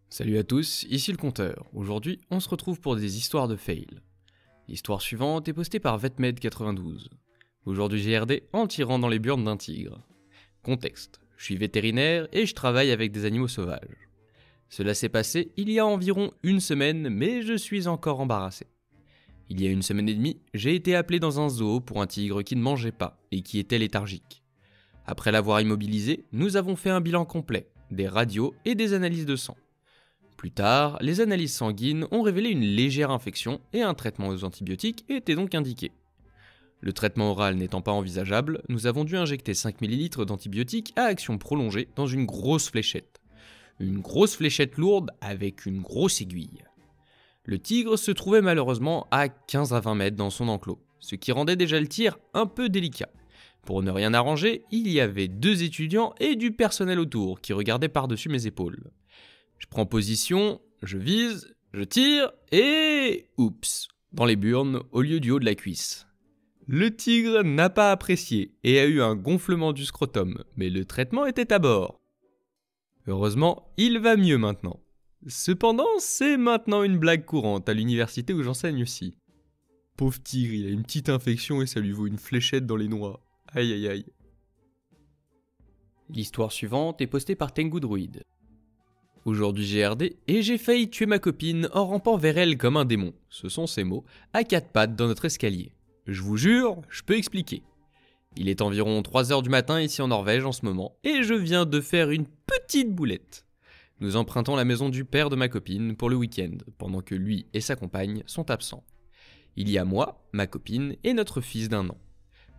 Salut à tous, ici le compteur. Aujourd'hui, on se retrouve pour des histoires de fail. L'histoire suivante est postée par Vetmed92. Aujourd'hui GRD en tirant dans les burnes d'un tigre. Contexte, je suis vétérinaire et je travaille avec des animaux sauvages. Cela s'est passé il y a environ une semaine, mais je suis encore embarrassé. Il y a une semaine et demie, j'ai été appelé dans un zoo pour un tigre qui ne mangeait pas et qui était léthargique. Après l'avoir immobilisé, nous avons fait un bilan complet, des radios et des analyses de sang. Plus tard, les analyses sanguines ont révélé une légère infection et un traitement aux antibiotiques était donc indiqué. Le traitement oral n'étant pas envisageable, nous avons dû injecter 5 ml d'antibiotiques à action prolongée dans une grosse fléchette. Une grosse fléchette lourde avec une grosse aiguille. Le tigre se trouvait malheureusement à 15 à 20 mètres dans son enclos, ce qui rendait déjà le tir un peu délicat. Pour ne rien arranger, il y avait 2 étudiants et du personnel autour qui regardaient par-dessus mes épaules. Je prends position, je vise, je tire et... oups, dans les burnes au lieu du haut de la cuisse. Le tigre n'a pas apprécié et a eu un gonflement du scrotum, mais le traitement était à bord. Heureusement, il va mieux maintenant. Cependant, c'est maintenant une blague courante à l'université où j'enseigne aussi. Pauvre tigre, il a une petite infection et ça lui vaut une fléchette dans les noix. Aïe aïe aïe. L'histoire suivante est postée par Tengu Druid. Aujourd'hui GRD, et j'ai failli tuer ma copine en rampant vers elle comme un démon, ce sont ses mots, à 4 pattes dans notre escalier. Je vous jure, je peux expliquer. Il est environ 3h du matin ici en Norvège en ce moment, et je viens de faire une petite boulette. Nous empruntons la maison du père de ma copine pour le week-end, pendant que lui et sa compagne sont absents. Il y a moi, ma copine et notre fils d'1 an.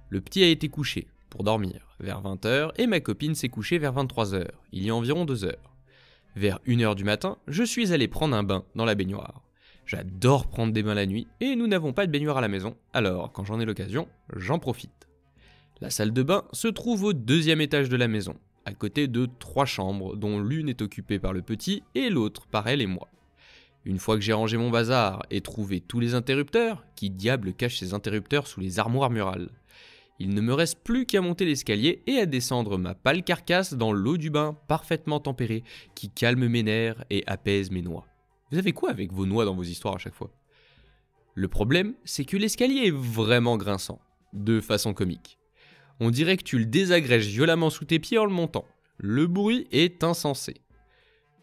Le petit a été couché, pour dormir, vers 20h, et ma copine s'est couchée vers 23h, il y a environ 2 heures. Vers 1h du matin, je suis allé prendre un bain dans la baignoire. J'adore prendre des bains la nuit et nous n'avons pas de baignoire à la maison, alors quand j'en ai l'occasion, j'en profite. La salle de bain se trouve au 2e étage de la maison, à côté de 3 chambres dont l'une est occupée par le petit et l'autre par elle et moi. Une fois que j'ai rangé mon bazar et trouvé tous les interrupteurs, qui diable cache ces interrupteurs sous les armoires murales ? Il ne me reste plus qu'à monter l'escalier et à descendre ma pâle carcasse dans l'eau du bain parfaitement tempérée qui calme mes nerfs et apaise mes noix. Vous avez quoi avec vos noix dans vos histoires à chaque fois ? Le problème, c'est que l'escalier est vraiment grinçant, de façon comique. On dirait que tu le désagrèges violemment sous tes pieds en le montant. Le bruit est insensé.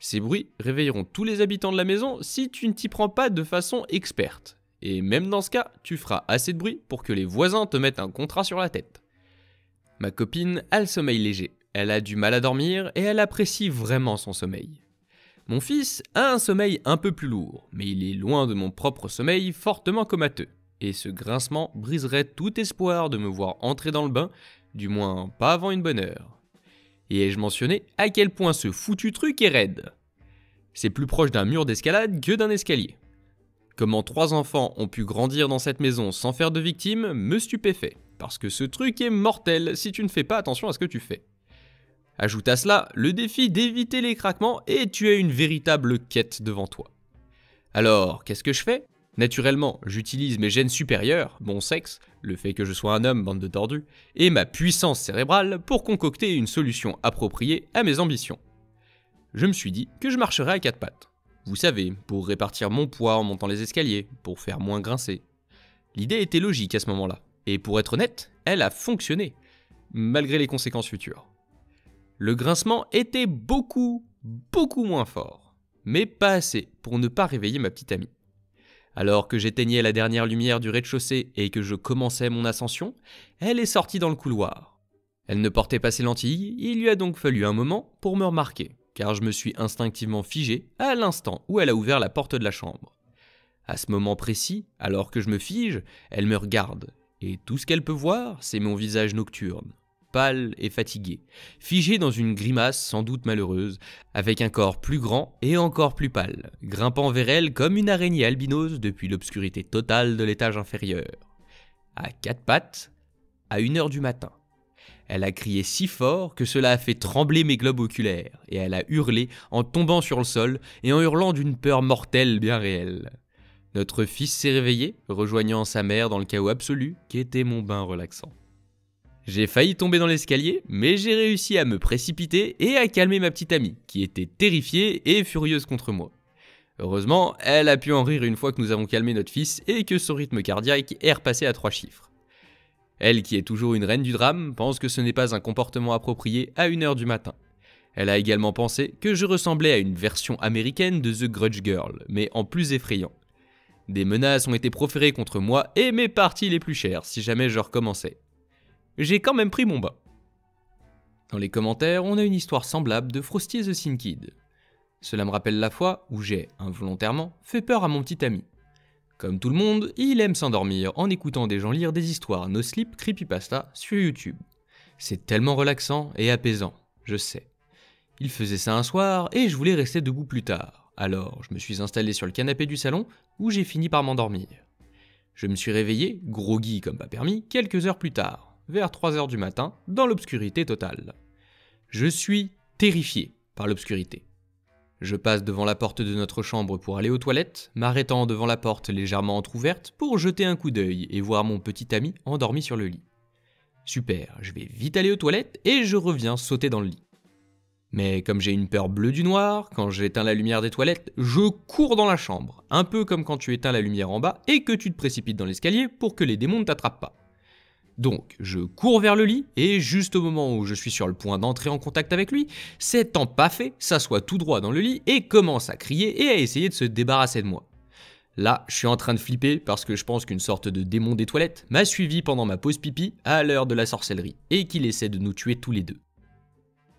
Ces bruits réveilleront tous les habitants de la maison si tu ne t'y prends pas de façon experte. Et même dans ce cas, tu feras assez de bruit pour que les voisins te mettent un contrat sur la tête. Ma copine a le sommeil léger, elle a du mal à dormir et elle apprécie vraiment son sommeil. Mon fils a un sommeil un peu plus lourd, mais il est loin de mon propre sommeil fortement comateux. Et ce grincement briserait tout espoir de me voir entrer dans le bain, du moins pas avant une bonne heure. Et ai-je mentionné à quel point ce foutu truc est raide ? C'est plus proche d'un mur d'escalade que d'un escalier. Comment 3 enfants ont pu grandir dans cette maison sans faire de victimes me stupéfait, parce que ce truc est mortel si tu ne fais pas attention à ce que tu fais. Ajoute à cela le défi d'éviter les craquements et tu as une véritable quête devant toi. Alors, qu'est-ce que je fais ? Naturellement, j'utilise mes gènes supérieurs, mon sexe, le fait que je sois un homme, bande de tordus, et ma puissance cérébrale pour concocter une solution appropriée à mes ambitions. Je me suis dit que je marcherais à 4 pattes. Vous savez, pour répartir mon poids en montant les escaliers, pour faire moins grincer. L'idée était logique à ce moment-là, et pour être honnête, elle a fonctionné, malgré les conséquences futures. Le grincement était beaucoup moins fort, mais pas assez pour ne pas réveiller ma petite amie. Alors que j'éteignais la dernière lumière du rez-de-chaussée et que je commençais mon ascension, elle est sortie dans le couloir. Elle ne portait pas ses lentilles, il lui a donc fallu un moment pour me remarquer. Car je me suis instinctivement figé à l'instant où elle a ouvert la porte de la chambre. À ce moment précis, alors que je me fige, elle me regarde, et tout ce qu'elle peut voir, c'est mon visage nocturne, pâle et fatigué, figé dans une grimace sans doute malheureuse, avec un corps plus grand et encore plus pâle, grimpant vers elle comme une araignée albinos depuis l'obscurité totale de l'étage inférieur. À 4 pattes, à 1h du matin. Elle a crié si fort que cela a fait trembler mes globes oculaires, et elle a hurlé en tombant sur le sol et en hurlant d'une peur mortelle bien réelle. Notre fils s'est réveillé, rejoignant sa mère dans le chaos absolu qu'était mon bain relaxant. J'ai failli tomber dans l'escalier, mais j'ai réussi à me précipiter et à calmer ma petite amie, qui était terrifiée et furieuse contre moi. Heureusement, elle a pu en rire une fois que nous avons calmé notre fils et que son rythme cardiaque est repassé à 3 chiffres. Elle, qui est toujours une reine du drame, pense que ce n'est pas un comportement approprié à 1h du matin. Elle a également pensé que je ressemblais à une version américaine de The Grudge Girl, mais en plus effrayant. Des menaces ont été proférées contre moi et mes parties les plus chères si jamais je recommençais. J'ai quand même pris mon bain. Dans les commentaires, on a une histoire semblable de Frosty the Sin Kid. Cela me rappelle la fois où j'ai, involontairement, fait peur à mon petit ami. Comme tout le monde, il aime s'endormir en écoutant des gens lire des histoires no sleep creepypasta sur YouTube. C'est tellement relaxant et apaisant, je sais. Il faisait ça un soir et je voulais rester debout plus tard. Alors, je me suis installé sur le canapé du salon où j'ai fini par m'endormir. Je me suis réveillé, groggy comme pas permis, quelques heures plus tard, vers 3h du matin, dans l'obscurité totale. Je suis terrifié par l'obscurité. Je passe devant la porte de notre chambre pour aller aux toilettes, m'arrêtant devant la porte légèrement entr'ouverte pour jeter un coup d'œil et voir mon petit ami endormi sur le lit. Super, je vais vite aller aux toilettes et je reviens sauter dans le lit. Mais comme j'ai une peur bleue du noir, quand j'éteins la lumière des toilettes, je cours dans la chambre, un peu comme quand tu éteins la lumière en bas et que tu te précipites dans l'escalier pour que les démons ne t'attrapent pas. Donc, je cours vers le lit et juste au moment où je suis sur le point d'entrer en contact avec lui, s'étant pas fait, s'assoit tout droit dans le lit et commence à crier et à essayer de se débarrasser de moi. Là, je suis en train de flipper parce que je pense qu'une sorte de démon des toilettes m'a suivi pendant ma pause pipi à l'heure de la sorcellerie et qu'il essaie de nous tuer tous les deux.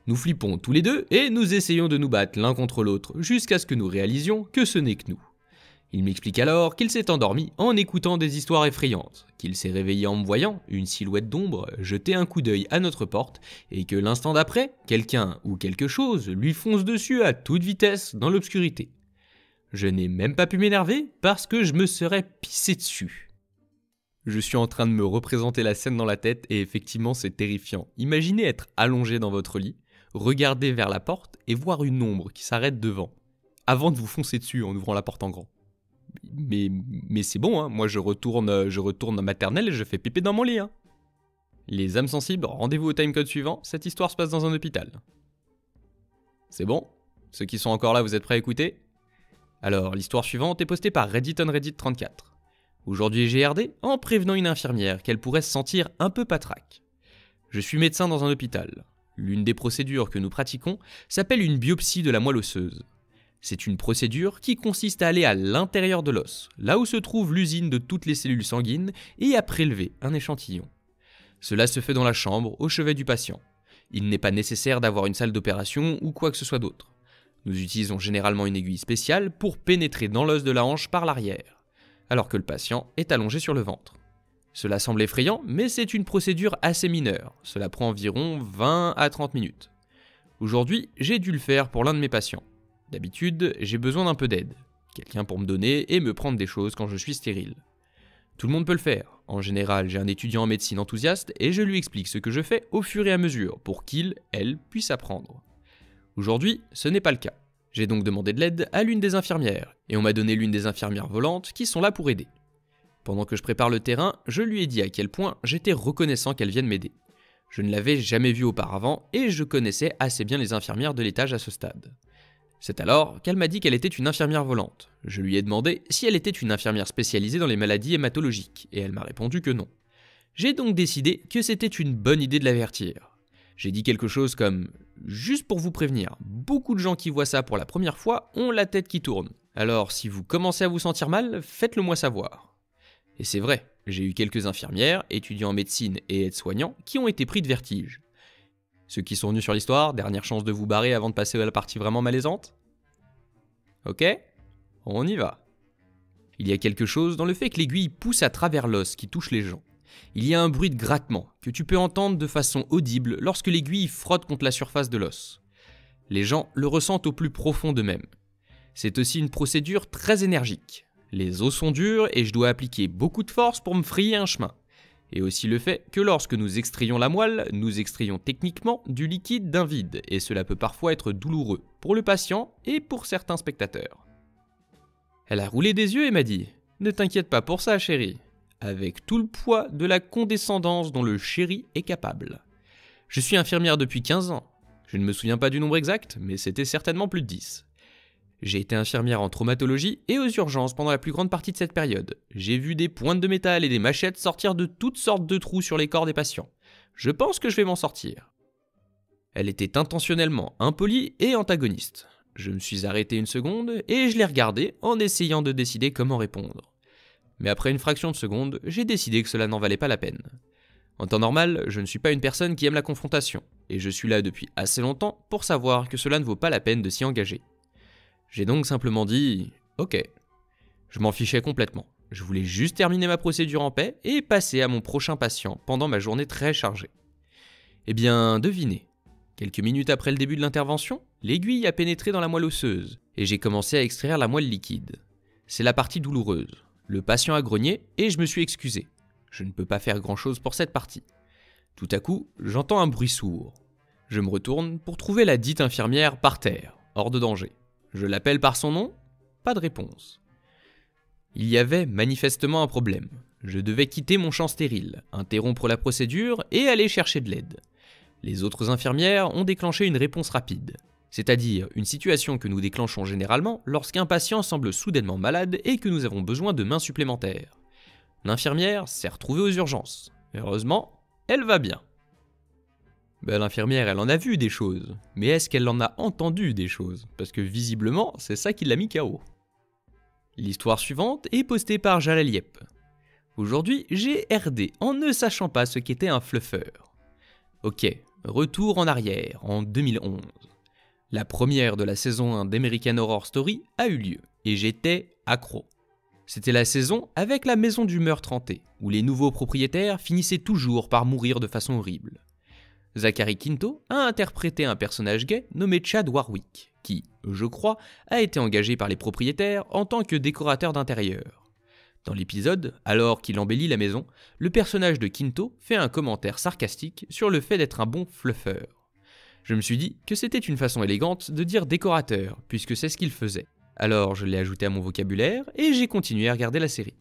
Nous flippons tous les deux et nous essayons de nous battre l'un contre l'autre jusqu'à ce que nous réalisions que ce n'est que nous. Il m'explique alors qu'il s'est endormi en écoutant des histoires effrayantes, qu'il s'est réveillé en me voyant, une silhouette d'ombre, jeter un coup d'œil à notre porte et que l'instant d'après, quelqu'un ou quelque chose lui fonce dessus à toute vitesse dans l'obscurité. Je n'ai même pas pu m'énerver parce que je me serais pissé dessus. Je suis en train de me représenter la scène dans la tête et effectivement c'est terrifiant. Imaginez être allongé dans votre lit, regarder vers la porte et voir une ombre qui s'arrête devant, avant de vous foncer dessus en ouvrant la porte en grand. Mais c'est bon, hein. Moi je retourne en maternelle et je fais pipi dans mon lit. Hein. Les âmes sensibles, rendez-vous au timecode suivant, cette histoire se passe dans un hôpital. C'est bon? Ceux qui sont encore là, vous êtes prêts à écouter? Alors, l'histoire suivante est postée par Reddit on Reddit 34. Aujourd'hui GRD, en prévenant une infirmière qu'elle pourrait se sentir un peu patraque. Je suis médecin dans un hôpital. L'une des procédures que nous pratiquons s'appelle une biopsie de la moelle osseuse. C'est une procédure qui consiste à aller à l'intérieur de l'os, là où se trouve l'usine de toutes les cellules sanguines, et à prélever un échantillon. Cela se fait dans la chambre, au chevet du patient. Il n'est pas nécessaire d'avoir une salle d'opération ou quoi que ce soit d'autre. Nous utilisons généralement une aiguille spéciale pour pénétrer dans l'os de la hanche par l'arrière, alors que le patient est allongé sur le ventre. Cela semble effrayant, mais c'est une procédure assez mineure. Cela prend environ 20 à 30 minutes. Aujourd'hui, j'ai dû le faire pour l'un de mes patients. D'habitude, j'ai besoin d'un peu d'aide. Quelqu'un pour me donner et me prendre des choses quand je suis stérile. Tout le monde peut le faire. En général, j'ai un étudiant en médecine enthousiaste et je lui explique ce que je fais au fur et à mesure pour qu'il, elle, puisse apprendre. Aujourd'hui, ce n'est pas le cas. J'ai donc demandé de l'aide à l'une des infirmières et on m'a donné l'une des infirmières volantes qui sont là pour aider. Pendant que je prépare le terrain, je lui ai dit à quel point j'étais reconnaissant qu'elle vienne m'aider. Je ne l'avais jamais vue auparavant et je connaissais assez bien les infirmières de l'étage à ce stade. C'est alors qu'elle m'a dit qu'elle était une infirmière volante. Je lui ai demandé si elle était une infirmière spécialisée dans les maladies hématologiques, et elle m'a répondu que non. J'ai donc décidé que c'était une bonne idée de l'avertir. J'ai dit quelque chose comme « Juste pour vous prévenir, beaucoup de gens qui voient ça pour la première fois ont la tête qui tourne. Alors si vous commencez à vous sentir mal, faites-le moi savoir. » Et c'est vrai, j'ai eu quelques infirmières, étudiants en médecine et aides-soignants qui ont été pris de vertige. Ceux qui sont venus sur l'histoire, dernière chance de vous barrer avant de passer à la partie vraiment malaisante? Ok? On y va. Il y a quelque chose dans le fait que l'aiguille pousse à travers l'os qui touche les gens. Il y a un bruit de grattement que tu peux entendre de façon audible lorsque l'aiguille frotte contre la surface de l'os. Les gens le ressentent au plus profond d'eux-mêmes. C'est aussi une procédure très énergique. Les os sont durs et je dois appliquer beaucoup de force pour me frayer un chemin. Et aussi le fait que lorsque nous extrayons la moelle, nous extrayons techniquement du liquide d'un vide, et cela peut parfois être douloureux pour le patient et pour certains spectateurs. Elle a roulé des yeux et m'a dit « Ne t'inquiète pas pour ça, chérie. avec tout le poids de la condescendance dont le chéri est capable. Je suis infirmière depuis 15 ans. Je ne me souviens pas du nombre exact, mais c'était certainement plus de 10. J'ai été infirmière en traumatologie et aux urgences pendant la plus grande partie de cette période. J'ai vu des pointes de métal et des machettes sortir de toutes sortes de trous sur les corps des patients. Je pense que je vais m'en sortir. Elle était intentionnellement impolie et antagoniste. Je me suis arrêté une seconde et je l'ai regardée en essayant de décider comment répondre. Mais après une fraction de seconde, j'ai décidé que cela n'en valait pas la peine. En temps normal, je ne suis pas une personne qui aime la confrontation, et je suis là depuis assez longtemps pour savoir que cela ne vaut pas la peine de s'y engager. J'ai donc simplement dit « Ok ». Je m'en fichais complètement. Je voulais juste terminer ma procédure en paix et passer à mon prochain patient pendant ma journée très chargée. Eh bien, devinez. Quelques minutes après le début de l'intervention, l'aiguille a pénétré dans la moelle osseuse, et j'ai commencé à extraire la moelle liquide. C'est la partie douloureuse. Le patient a grogné et je me suis excusé. Je ne peux pas faire grand-chose pour cette partie. Tout à coup, j'entends un bruit sourd. Je me retourne pour trouver la dite infirmière par terre, hors de danger. Je l'appelle par son nom, pas de réponse. Il y avait manifestement un problème. Je devais quitter mon champ stérile, interrompre la procédure et aller chercher de l'aide. Les autres infirmières ont déclenché une réponse rapide, c'est-à-dire une situation que nous déclenchons généralement lorsqu'un patient semble soudainement malade et que nous avons besoin de mains supplémentaires. L'infirmière s'est retrouvée aux urgences. Heureusement, elle va bien. L'infirmière, elle en a vu des choses, mais est-ce qu'elle en a entendu des choses? Parce que visiblement, c'est ça qui l'a mis KO. L'histoire suivante est postée par Jalaliep. Aujourd'hui, j'ai RD en ne sachant pas ce qu'était un fluffeur. Ok, retour en arrière, en 2011. La première de la saison 1 d'American Horror Story a eu lieu, et j'étais accro. C'était la saison avec la maison du meurtre hanté, où les nouveaux propriétaires finissaient toujours par mourir de façon horrible. Zachary Quinto a interprété un personnage gay nommé Chad Warwick, qui, je crois, a été engagé par les propriétaires en tant que décorateur d'intérieur. Dans l'épisode, alors qu'il embellit la maison, le personnage de Quinto fait un commentaire sarcastique sur le fait d'être un bon fluffeur. Je me suis dit que c'était une façon élégante de dire décorateur, puisque c'est ce qu'il faisait. Alors je l'ai ajouté à mon vocabulaire et j'ai continué à regarder la série.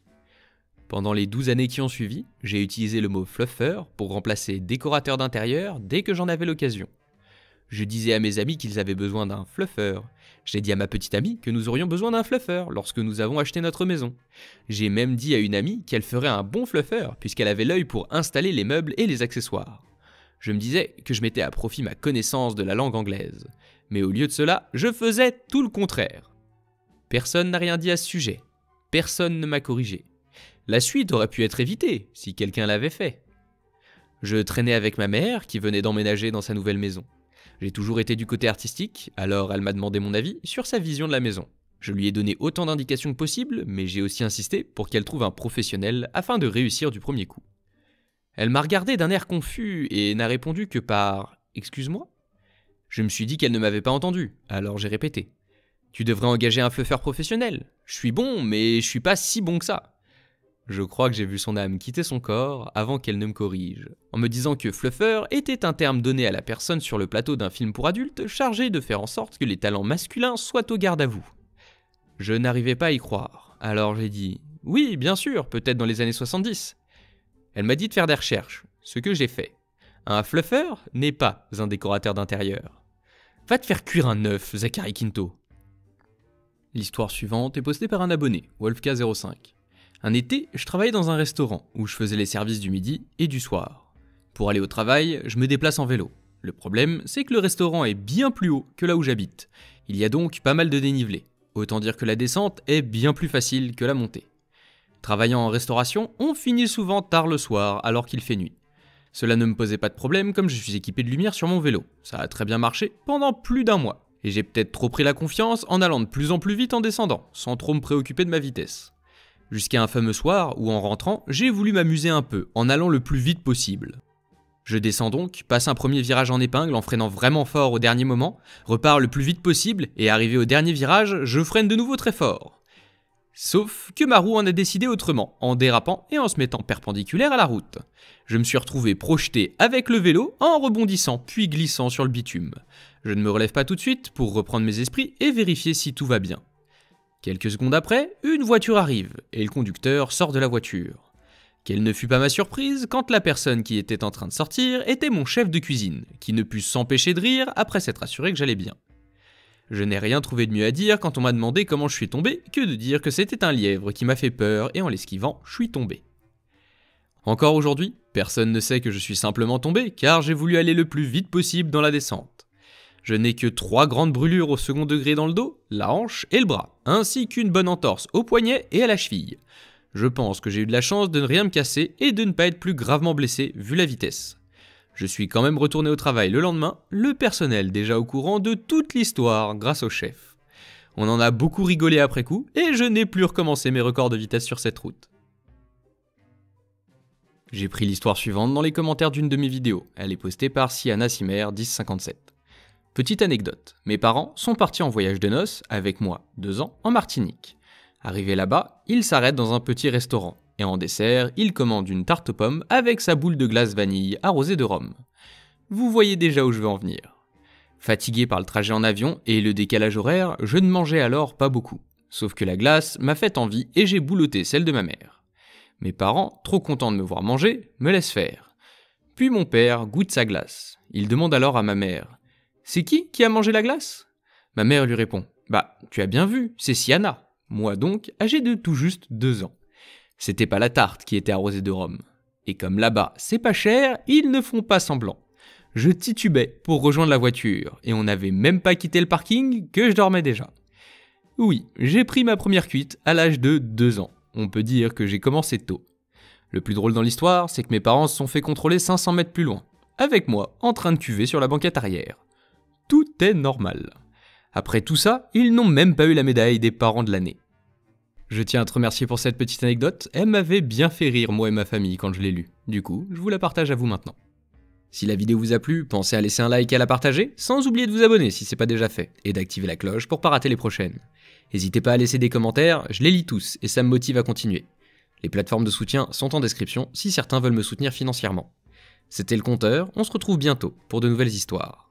Pendant les 12 années qui ont suivi, j'ai utilisé le mot fluffer pour remplacer décorateur d'intérieur dès que j'en avais l'occasion. Je disais à mes amis qu'ils avaient besoin d'un fluffer. J'ai dit à ma petite amie que nous aurions besoin d'un fluffer lorsque nous avons acheté notre maison. J'ai même dit à une amie qu'elle ferait un bon fluffer puisqu'elle avait l'œil pour installer les meubles et les accessoires. Je me disais que je mettais à profit ma connaissance de la langue anglaise. Mais au lieu de cela, je faisais tout le contraire. Personne n'a rien dit à ce sujet. Personne ne m'a corrigé. La suite aurait pu être évitée si quelqu'un l'avait fait. Je traînais avec ma mère qui venait d'emménager dans sa nouvelle maison. J'ai toujours été du côté artistique, alors elle m'a demandé mon avis sur sa vision de la maison. Je lui ai donné autant d'indications que possible, mais j'ai aussi insisté pour qu'elle trouve un professionnel afin de réussir du premier coup. Elle m'a regardé d'un air confus et n'a répondu que par « Excuse-moi ». Je me suis dit qu'elle ne m'avait pas entendu, alors j'ai répété. « Tu devrais engager un fluffeur professionnel. Je suis bon, mais je suis pas si bon que ça. » Je crois que j'ai vu son âme quitter son corps avant qu'elle ne me corrige, en me disant que fluffer était un terme donné à la personne sur le plateau d'un film pour adultes chargé de faire en sorte que les talents masculins soient au garde à vous. Je n'arrivais pas à y croire, alors j'ai dit « Oui, bien sûr, peut-être dans les années 70 ». Elle m'a dit de faire des recherches, ce que j'ai fait. Un fluffer n'est pas un décorateur d'intérieur. Va te faire cuire un œuf, Zachary Quinto. L'histoire suivante est postée par un abonné, Wolfka05. Un été, je travaillais dans un restaurant où je faisais les services du midi et du soir. Pour aller au travail, je me déplace en vélo. Le problème, c'est que le restaurant est bien plus haut que là où j'habite. Il y a donc pas mal de dénivelé. Autant dire que la descente est bien plus facile que la montée. Travaillant en restauration, on finit souvent tard le soir alors qu'il fait nuit. Cela ne me posait pas de problème comme je suis équipé de lumière sur mon vélo. Ça a très bien marché pendant plus d'1 mois. Et j'ai peut-être trop pris la confiance en allant de plus en plus vite en descendant, sans trop me préoccuper de ma vitesse. Jusqu'à un fameux soir où en rentrant, j'ai voulu m'amuser un peu en allant le plus vite possible. Je descends donc, passe un premier virage en épingle en freinant vraiment fort au dernier moment, repars le plus vite possible et arrivé au dernier virage, je freine de nouveau très fort. Sauf que ma roue en a décidé autrement, en dérapant et en se mettant perpendiculaire à la route. Je me suis retrouvé projeté avec le vélo en rebondissant puis glissant sur le bitume. Je ne me relève pas tout de suite pour reprendre mes esprits et vérifier si tout va bien. Quelques secondes après, une voiture arrive et le conducteur sort de la voiture. Quelle ne fut pas ma surprise quand la personne qui était en train de sortir était mon chef de cuisine, qui ne put s'empêcher de rire après s'être assuré que j'allais bien. Je n'ai rien trouvé de mieux à dire quand on m'a demandé comment je suis tombé que de dire que c'était un lièvre qui m'a fait peur et en l'esquivant, je suis tombé. Encore aujourd'hui, personne ne sait que je suis simplement tombé car j'ai voulu aller le plus vite possible dans la descente. Je n'ai que 3 grandes brûlures au second degré dans le dos, la hanche et le bras, ainsi qu'une bonne entorse au poignet et à la cheville. Je pense que j'ai eu de la chance de ne rien me casser et de ne pas être plus gravement blessé vu la vitesse. Je suis quand même retourné au travail le lendemain, le personnel déjà au courant de toute l'histoire grâce au chef. On en a beaucoup rigolé après coup et je n'ai plus recommencé mes records de vitesse sur cette route. J'ai pris l'histoire suivante dans les commentaires d'une de mes vidéos, elle est postée par Siana Simer 1057. Petite anecdote, mes parents sont partis en voyage de noces, avec moi, 2 ans, en Martinique. Arrivés là-bas, ils s'arrêtent dans un petit restaurant, et en dessert, ils commandent une tarte aux pommes avec sa boule de glace vanille arrosée de rhum. Vous voyez déjà où je veux en venir. Fatigué par le trajet en avion et le décalage horaire, je ne mangeais alors pas beaucoup. Sauf que la glace m'a fait envie et j'ai boulotté celle de ma mère. Mes parents, trop contents de me voir manger, me laissent faire. Puis mon père goûte sa glace. Il demande alors à ma mère « C'est qui a mangé la glace ?» Ma mère lui répond « Bah, tu as bien vu, c'est Siana. » Moi donc, âgé de tout juste 2 ans. C'était pas la tarte qui était arrosée de rhum. Et comme là-bas, c'est pas cher, ils ne font pas semblant. Je titubais pour rejoindre la voiture, et on n'avait même pas quitté le parking que je dormais déjà. Oui, j'ai pris ma première cuite à l'âge de 2 ans. On peut dire que j'ai commencé tôt. Le plus drôle dans l'histoire, c'est que mes parents se sont fait contrôler 500 mètres plus loin, avec moi en train de cuver sur la banquette arrière. Tout est normal. Après tout ça, ils n'ont même pas eu la médaille des parents de l'année. Je tiens à te remercier pour cette petite anecdote, elle m'avait bien fait rire moi et ma famille quand je l'ai lue. Du coup, je vous la partage à vous maintenant. Si la vidéo vous a plu, pensez à laisser un like et à la partager, sans oublier de vous abonner si c'est pas déjà fait, et d'activer la cloche pour pas rater les prochaines. N'hésitez pas à laisser des commentaires, je les lis tous et ça me motive à continuer. Les plateformes de soutien sont en description si certains veulent me soutenir financièrement. C'était le compteur, on se retrouve bientôt pour de nouvelles histoires.